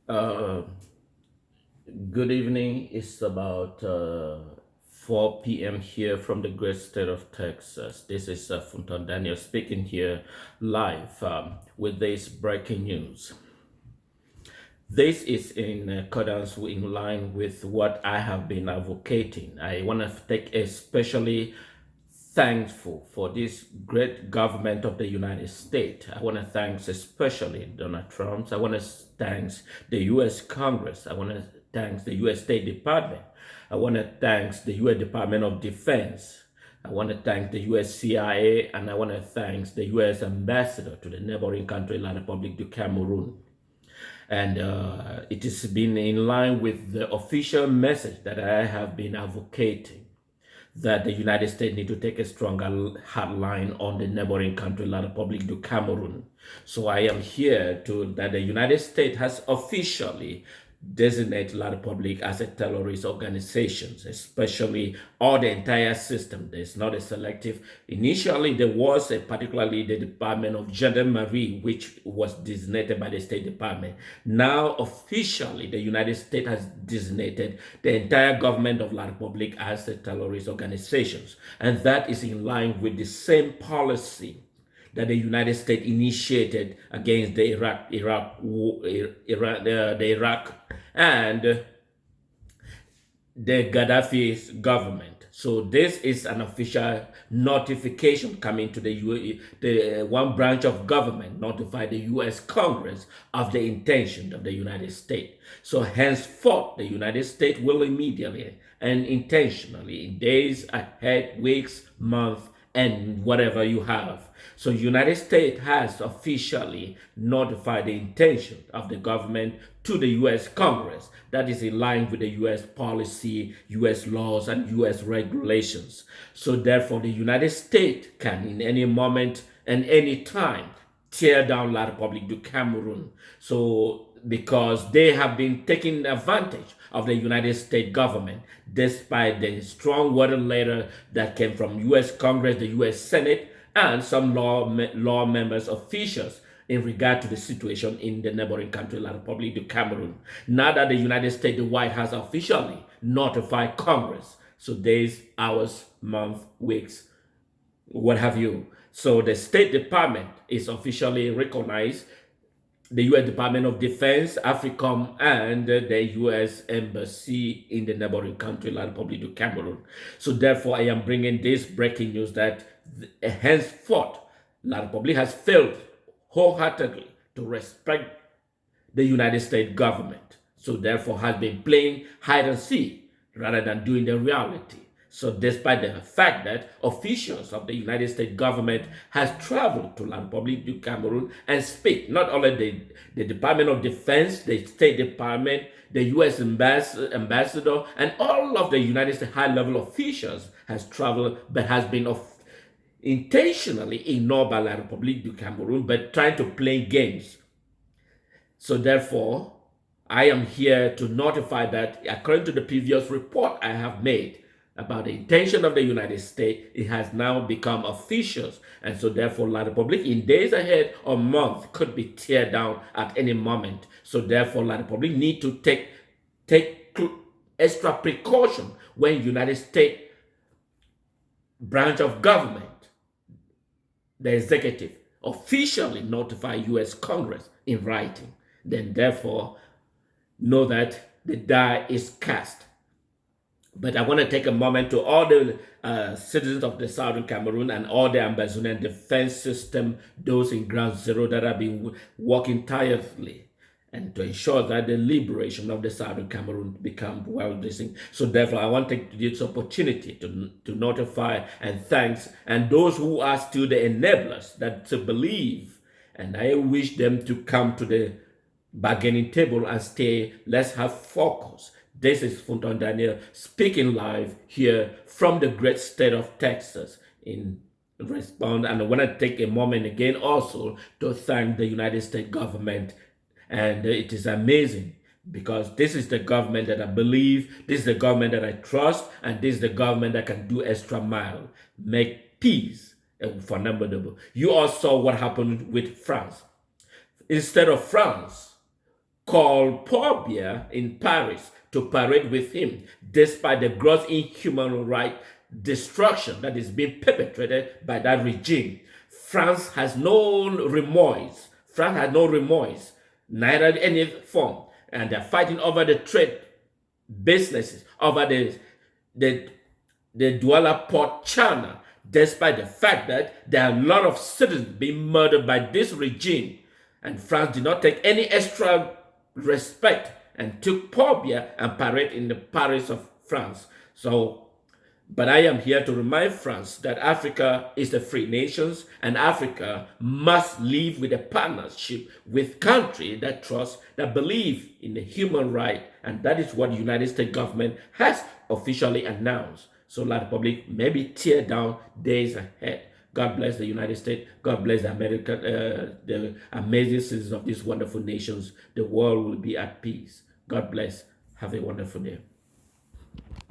Uh, Good evening. It's about 4 p.m. here from the great state of Texas. This is Funton Daniel speaking here live with this breaking news. This is in accordance in line with what I have been advocating. I want to take especially thankful for this great government of the United States. I want to thank especially Donald Trump. I want to thank the U.S. Congress. I want to thank the U.S. State Department. I want to thank the U.S. Department of Defense. I want to thank the U.S. CIA, and I want to thank the U.S. Ambassador to the neighboring country, La Republique du Cameroon. And it has been in line with the official message that I have been advocating, that the United States need to take a stronger hard line on the neighboring country, La Republique du Cameroon. So I am here to that the United States has officially designated La Republique as a terrorist organization, especially all the entire system. There's not a selective. Initially, there was particularly the Department of Gendarmerie, which was designated by the State Department. Now, officially, the United States has designated the entire government of La Republique as a terrorist organization. And that is in line with the same policy that the United States initiated against the Iraq and the Gaddafi's government. So this is an official notification coming to the one branch of government notified the U.S. Congress of the intention of the United States. So henceforth, the United States will immediately and intentionally, in days ahead, weeks, months, and whatever you have. So United States has officially notified the intention of the government to the U.S. Congress. That is in line with the U.S. policy, U.S. laws, and U.S. regulations. So therefore, the United States can in any moment and any time tear down La Republique du Cameroon. So because they have been taking advantage of the United States government, despite the strong word letter that came from U.S. Congress, the U.S. Senate, and some law members, officials in regard to the situation in the neighboring country, La Republique du Cameroon. Now that the United States, the White House officially notified Congress, so days, hours, months, weeks, what have you. So the State Department is officially recognized, the U.S. Department of Defense, AFRICOM, and the U.S. Embassy in the neighboring country, La Republique du Cameroon. So therefore, I am bringing this breaking news that henceforth, La Republique has failed wholeheartedly to respect the United States government. So therefore, has been playing hide and seek rather than doing the reality. So despite the fact that officials of the United States government has traveled to La Republique du Cameroon and speak, not only the Department of Defense, the State Department, the U.S. ambassador, and all of the United States high-level officials has traveled, but has been intentionally ignored by La Republique du Cameroon, but trying to play games. So therefore, I am here to notify that according to the previous report I have made about the intention of the United States, it has now become officials. And so therefore, La Republique in days ahead or months could be teared down at any moment. So therefore, La Republique need to take extra precaution when United States branch of government, the executive, officially notify U.S. Congress in writing. Then therefore, know that the die is cast. But I want to take a moment to all the citizens of the Southern Cameroon and all the Ambazonian defense system, those in Ground Zero that have been working tirelessly and to ensure that the liberation of the Southern Cameroon become well-distinct. So therefore, I want to take this opportunity to notify and thanks, and those who are still the enablers that to believe, and I wish them to come to the bargaining table and stay. Let's have focus. This is Funton Daniel speaking live here from the great state of Texas in response. And I want to take a moment again also to thank the United States government. And it is amazing because this is the government that I believe, this is the government that I trust, and this is the government that can do extra mile, make peace formidable. You all saw what happened with France. Instead of France called Paul Biya in Paris to parade with him, despite the gross inhuman right destruction that is being perpetrated by that regime. France has no remorse. France has no remorse, neither any form, and they're fighting over the trade businesses, over the Douala Port China, despite the fact that there are a lot of citizens being murdered by this regime. And France did not take any extra respect and took Paul Biya and parade in the Paris of France. But I am here to remind France that Africa is a free nation and Africa must live with a partnership with countries that trust, that believe in the human right, and that is what the United States government has officially announced. So La Republique may be tear down days ahead. God bless the United States. God bless the America, the amazing citizens of these wonderful nations. The world will be at peace. God bless. Have a wonderful day.